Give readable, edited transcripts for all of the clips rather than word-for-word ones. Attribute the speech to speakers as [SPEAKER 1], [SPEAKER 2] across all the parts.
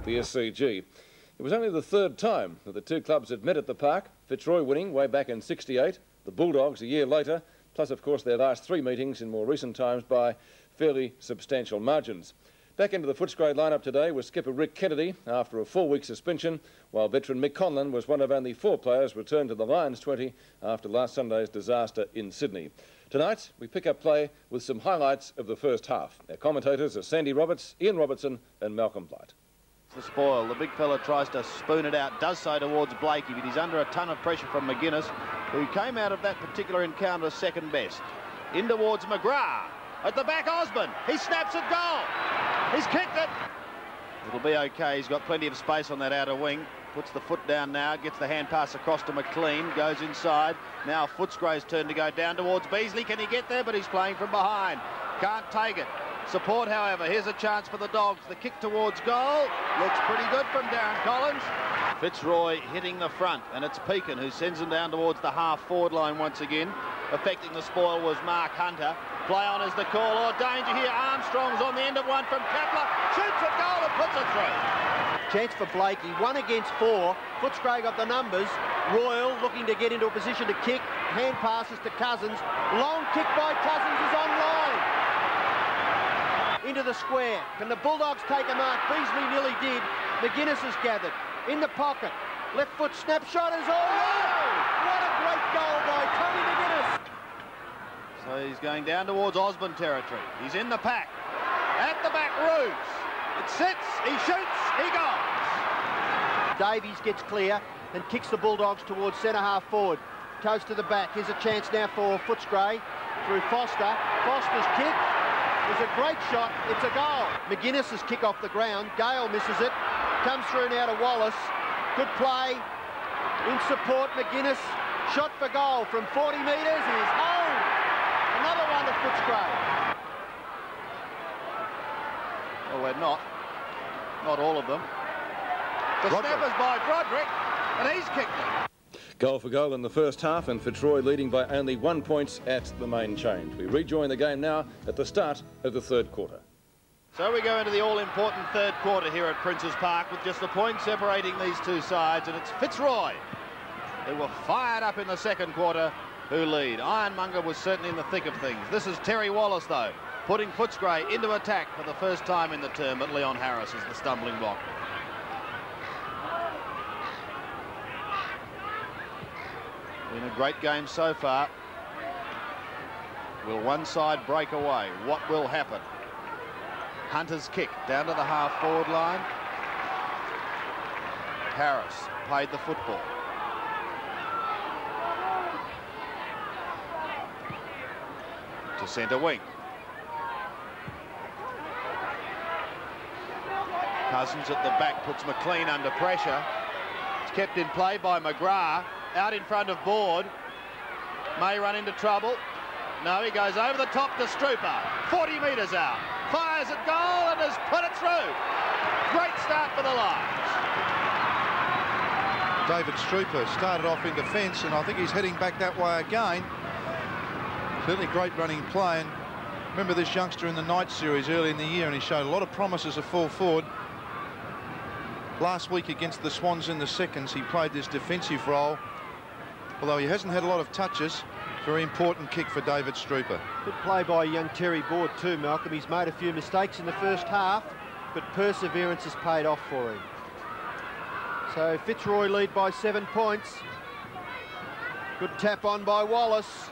[SPEAKER 1] the SCG. It was only the third time that the two clubs had met at the park, Fitzroy winning way back in '68, the Bulldogs a year later, plus of course their last three meetings in more recent times by fairly substantial margins. Back into the Footscray lineup today was skipper Rick Kennedy after a 4-week suspension, while veteran Mick Conlon was one of only 4 players returned to the Lions 20 after last Sunday's disaster in Sydney. Tonight, we pick up play with some highlights of the first half. Our commentators are Sandy Roberts, Ian Robertson and Malcolm Blight.
[SPEAKER 2] The spoil. The big fella tries to spoon it out, does so towards Blakey, but he's under a ton of pressure from McGuinness, who came out of that particular encounter second best. In towards McGrath. At the back, Osborne. He snaps at goal. He's kicked it. It'll be okay. He's got plenty of space on that outer wing. Puts the foot down now, gets the hand pass across to McLean, goes inside. Now Footscray's turn to go down towards Beasley. Can he get there? But he's playing from behind. Can't take it. Support, however. Here's a chance for the Dogs. The kick towards goal. Looks pretty good from Darren Collins. Fitzroy hitting the front, and it's Pekin who sends him down towards the half-forward line once again. Affecting the spoil was Mark Hunter. Play on is the call. Oh, danger here. Armstrong's on the end of one from Kepler. Shoots at goal and puts it through.
[SPEAKER 3] Chance for Blakey. 1 against 4. Footscray got the numbers. Royal looking to get into a position to kick. Hand passes to Cousins. Long kick by Cousins is on line. Into the square. Can the Bulldogs take a mark? Beasley nearly did. McGuinness has gathered. In the pocket. Left foot snapshot is all right. What a great goal by Tony McGuinness.
[SPEAKER 2] So he's going down towards Osborne territory. He's in the pack. At the back, Roos. It sits, he shoots, he goes.
[SPEAKER 3] Davies gets clear and kicks the Bulldogs towards centre-half forward. Goes to the back. Here's a chance now for Footscray through Foster. Foster's kick is a great shot. It's a goal. McGuinness's kick off the ground. Gale misses it. Comes through now to Wallace. Good play. In support, McGuinness. Shot for goal from 40 metres is home. Another one to Footscray.
[SPEAKER 2] Well, they're not all of them. The snapper's by Broderick, and he's kicked it.
[SPEAKER 1] Goal for goal in the first half, and Fitzroy leading by only 1 point at the main change. We rejoin the game now at the start of the third quarter.
[SPEAKER 2] So we go into the all-important third quarter here at Princes Park with just a point separating these two sides, and it's Fitzroy, who were fired up in the second quarter, who lead. Ironmonger was certainly in the thick of things. This is Terry Wallace, though, putting Footscray into attack for the first time in the term, but Leon Harris is the stumbling block. Been a great game so far. Will one side break away? What will happen? Hunter's kick down to the half-forward line. Harris played the football. To centre wing. Cousins at the back puts McLean under pressure. It's kept in play by McGrath. Out in front of Board. May run into trouble. No, he goes over the top to Strooper. 40 metres out. Fires at goal and has put it through. Great start for the Lions.
[SPEAKER 4] David Strooper started off in defence, and I think he's heading back that way again. Certainly great running play. And remember this youngster in the night series early in the year, and he showed a lot of promise as a full forward. Last week against the Swans in the seconds, he played this defensive role. Although he hasn't had a lot of touches, very important kick for David Strooper.
[SPEAKER 3] Good play by young Terry Board too, Malcolm. He's made a few mistakes in the first half, but perseverance has paid off for him. So Fitzroy lead by 7 points. Good tap on by Wallace.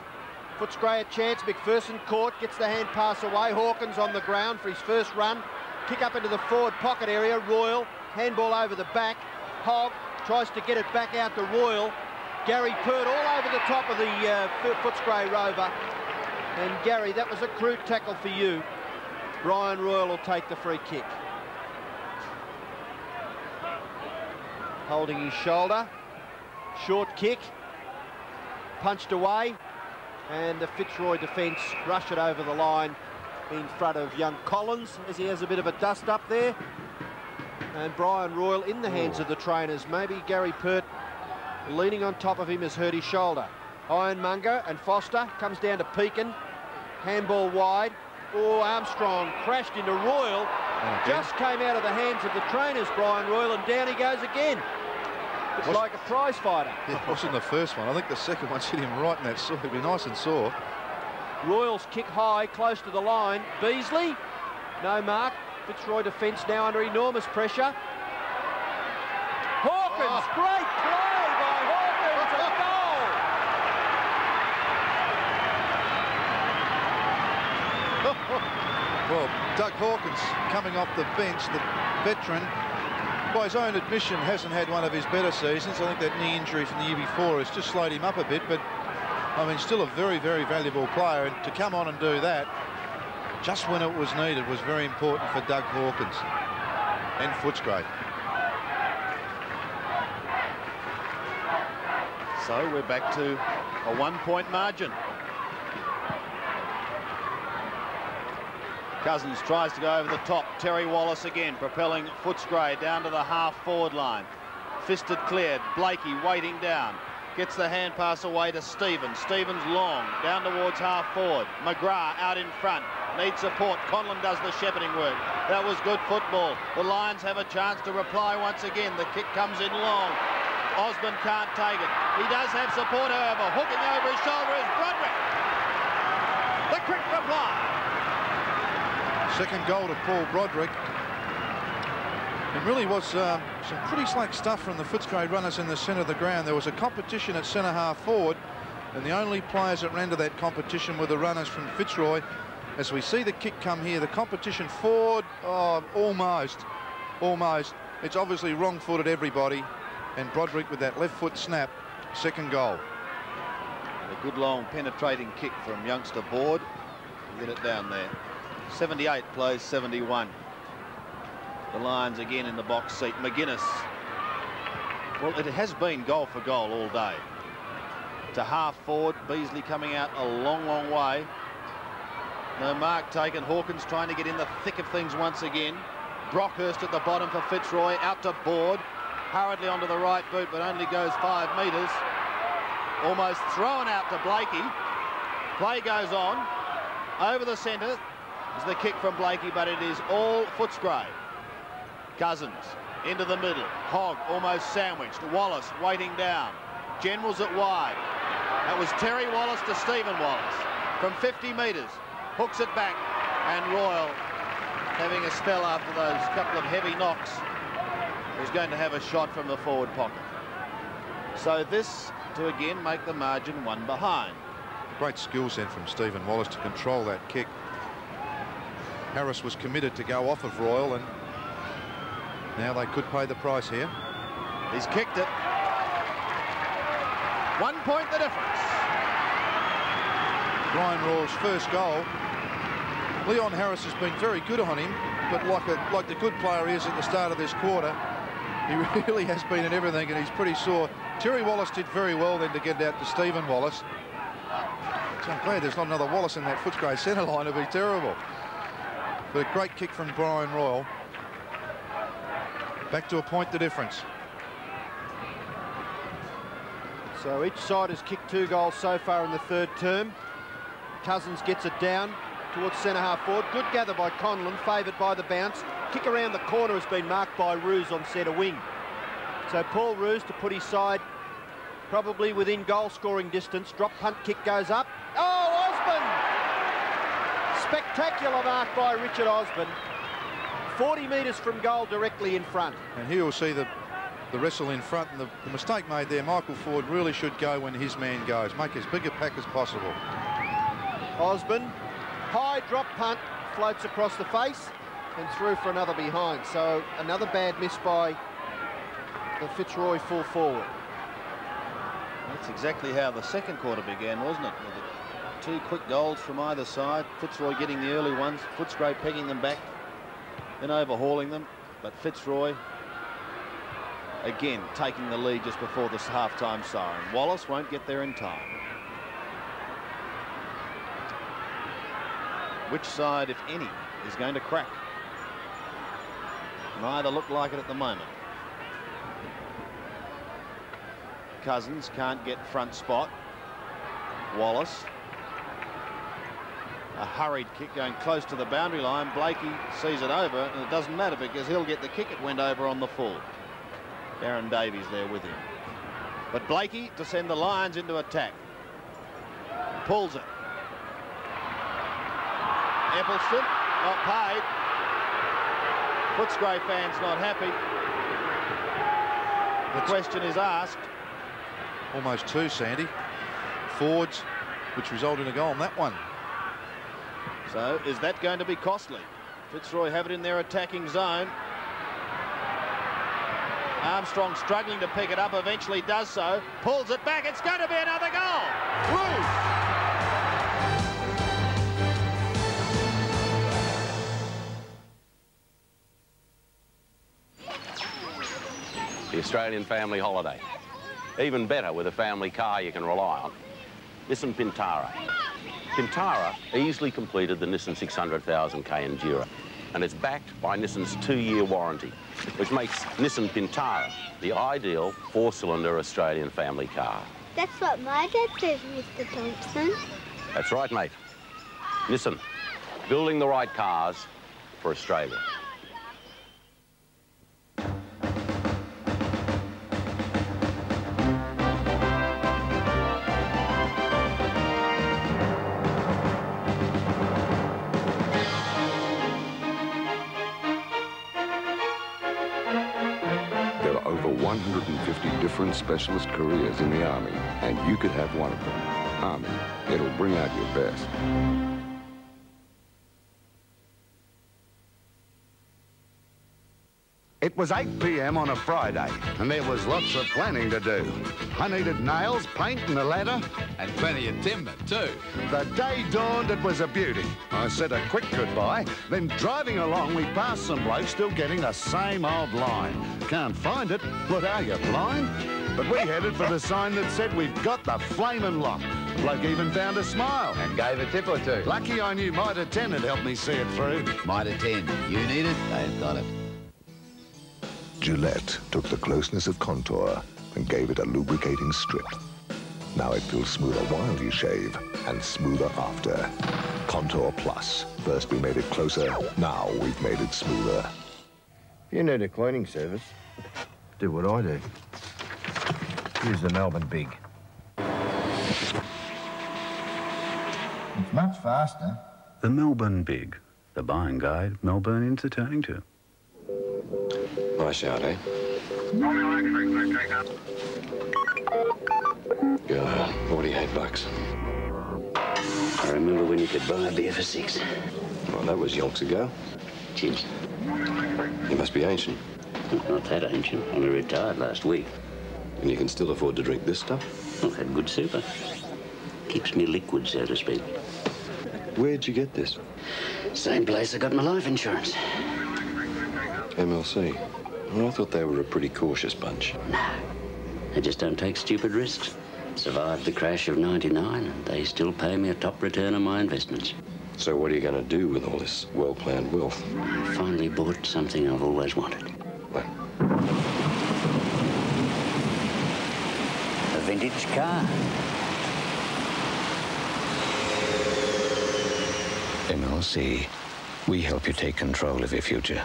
[SPEAKER 3] Footscray a chance. McPherson caught, gets the hand pass away. Hawkins on the ground for his first run. Kick up into the forward pocket area. Royal, handball over the back. Hogg tries to get it back out to Royal. Gary Pert all over the top of the Footscray rover. And Gary, that was a crude tackle for you. Brian Royal will take the free kick. Holding his shoulder. Short kick. Punched away. And the Fitzroy defence rush it over the line in front of young Collins as he has a bit of a dust up there. And Brian Royal in the hands of the trainers. Maybe Gary Pert leaning on top of him has hurt his shoulder. Ironmonger and Foster comes down to Pekin. Handball wide. Oh, Armstrong crashed into Royal. Just came out of the hands of the trainers, Brian Royal, and down he goes again. It's like a prize fighter.
[SPEAKER 4] Yeah, it wasn't the first one. I think the second one's hit him right in that sore. It'd be nice and sore.
[SPEAKER 3] Royals kick high, close to the line. Beasley, no mark. Fitzroy defence now under enormous pressure. Hawkins, great play by Hawkins, a goal!
[SPEAKER 4] Well, Doug Hawkins coming off the bench, the veteran, by his own admission, hasn't had one of his better seasons. I think that knee injury from the year before has just slowed him up a bit, but I mean, still a very, very valuable player, and to come on and do that just when it was needed was very important for Doug Hawkins and Footscray.
[SPEAKER 2] So we're back to a 1-point margin. Cousins tries to go over the top. Terry Wallace again propelling Footscray down to the half-forward line. Fisted cleared. Blakey waiting down. Gets the hand pass away to Stevens. Stevens long down towards half-forward. McGrath out in front. Needs support. Conlon does the shepherding work. That was good football. The Lions have a chance to reply once again. The kick comes in long. Osborne can't take it. He does have support, however. Hooking over his shoulder is Broderick. The quick reply.
[SPEAKER 4] Second goal to Paul Broderick. It really was some pretty slack stuff from the Footscray runners in the centre of the ground. There was a competition at centre half forward, and the only players that ran to that competition were the runners from Fitzroy. As we see the kick come here, the competition forward, almost. It's obviously wrong-footed everybody, and Broderick with that left foot snap, second goal.
[SPEAKER 2] A good long penetrating kick from youngster Board. Get it down there. 78 plays 71. The Lions again in the box seat. McGuinness. Well, it has been goal for goal all day. To half forward. Beasley coming out a long, long way. No mark taken. Hawkins trying to get in the thick of things once again. Brockhurst at the bottom for Fitzroy. Out to Board. Hurriedly onto the right boot, but only goes 5 metres. Almost thrown out to Blakey. Play goes on. Over the centre is the kick from Blakey, but it is all Footscray. Cousins into the middle. Hogg almost sandwiched. Wallace waiting down. Generals at wide. That was Terry Wallace to Stephen Wallace. From 50 metres. Hooks it back. And Royal, having a spell after those couple of heavy knocks, is going to have a shot from the forward pocket. So this to again make the margin 1 behind.
[SPEAKER 4] Great skill set from Stephen Wallace to control that kick. Harris was committed to go off of Royal, and now they could pay the price here.
[SPEAKER 2] He's kicked it. 1 point the difference.
[SPEAKER 4] Brian Royal's first goal. Leon Harris has been very good on him, but like the good player he is at the start of this quarter, he really has been in everything, and he's pretty sore. Terry Wallace did very well then to get it out to Stephen Wallace. So I'm glad there's not another Wallace in that Footscray centre line. It'd be terrible. But a great kick from Brian Royal. Back to a point the difference.
[SPEAKER 3] So each side has kicked 2 goals so far in the third term. Cousins gets it down towards centre half forward. Good gather by Conlon, favoured by the bounce. Kick around the corner has been marked by Roos on centre wing. So Paul Roos to put his side probably within goal scoring distance. Drop punt kick goes up. Oh, Osborne! Spectacular mark by Richard Osborne. 40 metres from goal directly in front.
[SPEAKER 4] And here we'll see the wrestle in front, and the mistake made there. Michael Ford really should go when his man goes. Make as big a pack as possible.
[SPEAKER 3] Osborne, high drop punt, floats across the face and through for another behind. So another bad miss by the Fitzroy full forward.
[SPEAKER 2] That's exactly how the second quarter began, wasn't it? With the 2 quick goals from either side. Fitzroy getting the early ones. Footscray pegging them back, then overhauling them. But Fitzroy again taking the lead just before this half-time siren. Wallace won't get there in time. Which side, if any, is going to crack? Neither look like it at the moment. Cousins can't get front spot. Wallace A hurried kick going close to the boundary line. Blakey sees it over, and it doesn't matter because he'll get the kick. It went over on the full. Darren Davies there with him. But Blakey to send the Lions into attack. Pulls it. Eccleston, not paid. Footscray fans not happy. The question is asked.
[SPEAKER 4] Almost two, Sandy. Forwards, which result in a goal on that one.
[SPEAKER 2] So is that going to be costly? Fitzroy have it in their attacking zone. Armstrong struggling to pick it up, eventually does so. Pulls it back, it's going to be another goal.
[SPEAKER 5] The Australian family holiday. Even better with a family car you can rely on. Nissan Pintara. Pintara easily completed the Nissan 600,000k Enduro, and it's backed by Nissan's 2-year warranty, which makes Nissan Pintara the ideal 4-cylinder Australian family car.
[SPEAKER 6] That's what my dad says, Mr. Thompson.
[SPEAKER 5] That's right, mate. Nissan, building the right cars for Australia.
[SPEAKER 7] There are over 150 different specialist careers in the Army, and you could have one of them. Army, it'll bring out your best.
[SPEAKER 8] It was 8 p.m. on a Friday, and there was lots of planning to do. I needed nails, paint and a ladder.
[SPEAKER 9] And plenty of timber, too.
[SPEAKER 8] The day dawned, it was a beauty. I said a quick goodbye, then driving along, we passed some blokes still getting the same old line. Can't find it, what are you, blind? But we headed for the sign that said we've got the flamin' lock. Bloke even found a smile.
[SPEAKER 9] And gave a tip or two.
[SPEAKER 8] Lucky I knew Mitre 10 had helped me see it through.
[SPEAKER 9] Mitre 10. You need it, they've got it.
[SPEAKER 7] Gillette took the closeness of contour and gave it a lubricating strip. Now it feels smoother while you shave and smoother after. Contour Plus. First we made it closer, now we've made it smoother.
[SPEAKER 10] If you need a cleaning service, do what I do. Use the Melbourne Big. It's much faster.
[SPEAKER 11] The Melbourne Big. The buying guide Melbourne into turning to.
[SPEAKER 7] Nice shot, eh? God, $48.
[SPEAKER 12] I remember when you could buy a beer for $6.
[SPEAKER 7] Well, that was yonks ago.
[SPEAKER 12] Cheers.
[SPEAKER 7] You must be ancient.
[SPEAKER 12] Not that ancient. Only retired last week.
[SPEAKER 7] And you can still afford to drink this stuff?
[SPEAKER 12] Well, had good super. Keeps me liquid, so to speak.
[SPEAKER 7] Where'd you get this?
[SPEAKER 12] Same place I got my life insurance.
[SPEAKER 7] MLC. Well, I thought they were a pretty cautious bunch.
[SPEAKER 12] No. They just don't take stupid risks. Survived the crash of '99, and they still pay me a top return on my investments.
[SPEAKER 7] So what are you going to do with all this well-planned wealth?
[SPEAKER 12] I finally bought something I've always wanted.
[SPEAKER 7] What?
[SPEAKER 12] A vintage car.
[SPEAKER 13] MLC. We help you take control of your future.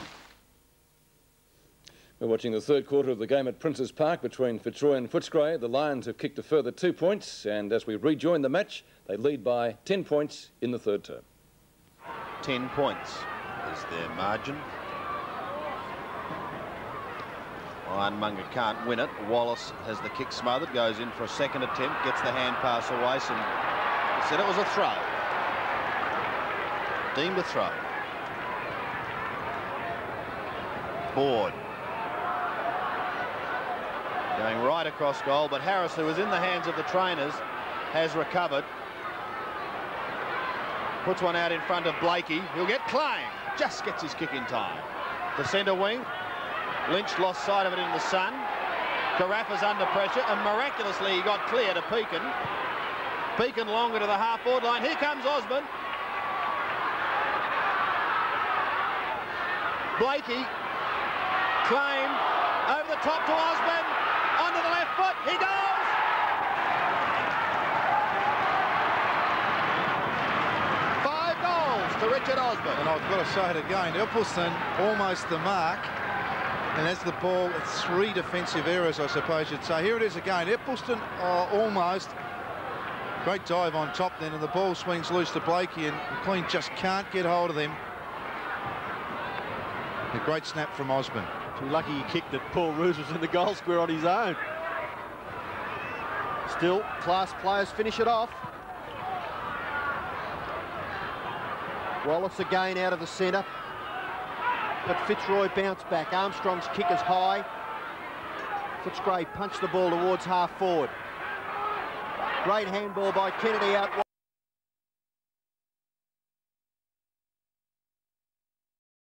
[SPEAKER 1] We're watching the third quarter of the game at Princes Park between Fitzroy and Footscray. The Lions have kicked a further 2 points, and as we rejoin the match, they lead by 10 points in the third term.
[SPEAKER 2] 10 points is their margin. Ironmonger can't win it. Wallace has the kick smothered, goes in for a second attempt, gets the hand pass away. He said it was a throw. Deemed a throw. Board. Going right across goal, but Harris, who was in the hands of the trainers, has recovered. Puts one out in front of Blakey. He'll get Klein. Just gets his kick in time. The centre wing. Lynch lost sight of it in the sun. Carafa's under pressure, and miraculously he got clear to Pekin. Pekin longer to the half-forward line. Here comes Osman. Blakey. Klein over the top to Osman. Onto the left foot. He goes. Richard Osborne.
[SPEAKER 4] And I've got to say it again, Eccleston almost the mark. And as the ball, 3 defensive errors, I suppose you'd say. Here it is again. Eccleston almost. Great dive on top then, and the ball swings loose to Blakey, and McLean just can't get hold of them. A great snap from Osborne.
[SPEAKER 3] Too lucky he kicked it. Paul Roos was in the goal square on his own. Still, class players finish it off. Wallace again out of the centre. But Fitzroy bounced back. Armstrong's kick is high. Footscray punched the ball towards half forward. Great handball by Kennedy out.